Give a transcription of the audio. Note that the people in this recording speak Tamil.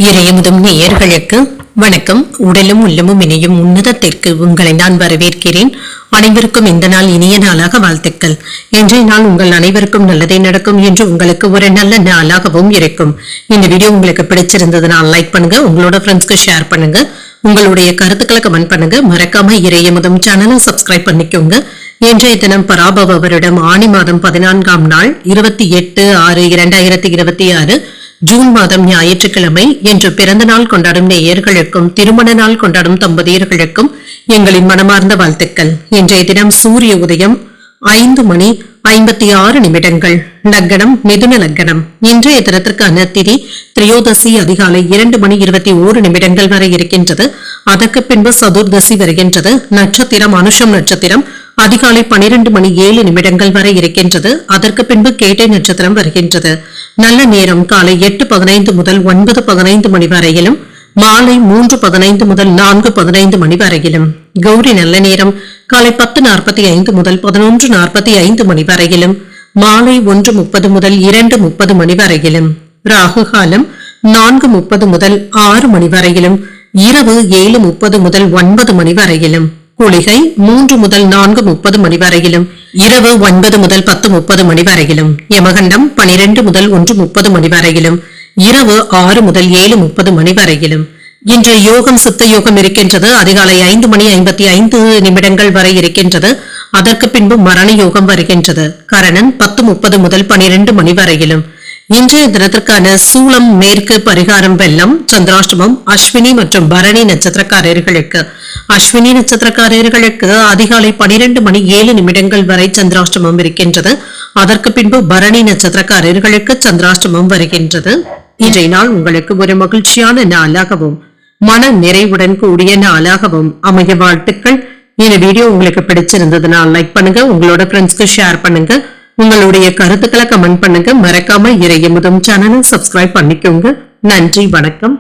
இறையமுதும் நேயர்களுக்கு வணக்கம். உடலும் உள்ளமும் இணையும் உன்னதத்திற்கு உங்களை நான் வரவேற்கிறேன். அனைவருக்கும் இந்த நாள் இனிய நாளாக வாழ்த்துக்கள். இன்றைய நாள் உங்கள் அனைவருக்கும் நல்லதே நடக்கும் என்று உங்களுக்கு ஒரு நல்ல நாளாகவும் இருக்கும். இந்த வீடியோ உங்களுக்கு பிடிச்சிருந்ததுனால் லைக் பண்ணுங்க, உங்களோட ஃப்ரெண்ட்ஸ்க்கு ஷேர் பண்ணுங்க, உங்களுடைய கருத்துக்களை கமெண்ட் பண்ணுங்க. மறக்காம இறையமுதும் சேனலை சப்ஸ்கிரைப் பண்ணிக்கோங்க. இன்றைய தினம் பராபவ வருடம் ஆனி மாதம் 14ஆம் நாள் 28/6/2026 ஜூன் மாதம் ஞாயிற்றுக்கிழமை என்று பிறந்த நாள் கொண்டாடும் நேயர்களுக்கும் திருமண நாள் கொண்டாடும் தம்பதியர்களுக்கும் எங்களின் மனமார்ந்த வாழ்த்துக்கள். இன்றைய தினம் சூரிய உதயம் 5:56 லக்னம் மிதுன லக்னம். இன்றைய தினத்திற்கான திதி திரையோதசி அதிகாலை 2:21 வரை இருக்கின்றது. அதற்கு பின்பு சதுர்தசி வருகின்றது. நட்சத்திரம் அனுஷம் நட்சத்திரம் அதிகாலை 12:07 வரை இருக்கின்றது. அதற்கு பின்பு கேட்டை நட்சத்திரம் வருகின்றது. நல்ல நேரம் காலை 8:15 முதல் 9:15 மணி வரையிலும், மாலை 3:15 முதல் 4:15 மணி வரையிலும். கௌரி நல்ல நேரம் காலை 10:45 முதல் 11:45 மணி வரையிலும், மாலை 1:30 முதல் 2:30 மணி வரையிலும். ராகு காலம் 4:30 முதல் 6 மணி வரையிலும், இரவு 7:30 முதல் 9 மணி வரையிலும். குளிகை 3 முதல் 4:30 மணி வரையிலும், இரவு 9 முதல் 10:30 மணி வரையிலும். யமகண்டம் 12 முதல் 1:30 மணி வரையிலும், இரவு 6 முதல் 7:30 மணி வரையிலும். இன்று யோகம் சித்த யோகம் இருக்கின்றது. அதிகாலை 5:55 வரை இருக்கின்றது. அதற்கு பின்பு மரண யோகம் வருகின்றது. கரணன் 10:30 முதல் 12 மணி வரையிலும். இன்றைய தினத்திற்கான சூலம் மேற்கு, பரிகாரம் வெள்ளம். சந்திராஷ்டமம் அஸ்வினி மற்றும் பரணி நட்சத்திரக்காரர்களுக்கு. அஸ்வினி நட்சத்திரக்காரர்களுக்கு அதிகாலை 12:07 வரை சந்திராஷ்டமம் இருக்கின்றது. அதற்கு பின்பு பரணி நட்சத்திரக்காரர்களுக்கு சந்திராஷ்டமம் வருகின்றது. இன்றைய நாள் உங்களுக்கு ஒரு மகிழ்ச்சியான நாளாகவும் மன நிறைவுடன் கூடிய நாளாகவும் அமைய வாழ்த்துக்கள். இந்த வீடியோ உங்களுக்கு பிடிச்சிருந்ததுனால் லைக் பண்ணுங்க, உங்களோட ஃப்ரெண்ட்ஸ்க்கு ஷேர் பண்ணுங்க, உங்களுடைய கருத்துக்களை கமெண்ட் பண்ணுங்க. மறக்காம இறையமுதும் சேனலை சப்ஸ்கிரைப் பண்ணிக்கோங்க. நன்றி, வணக்கம்.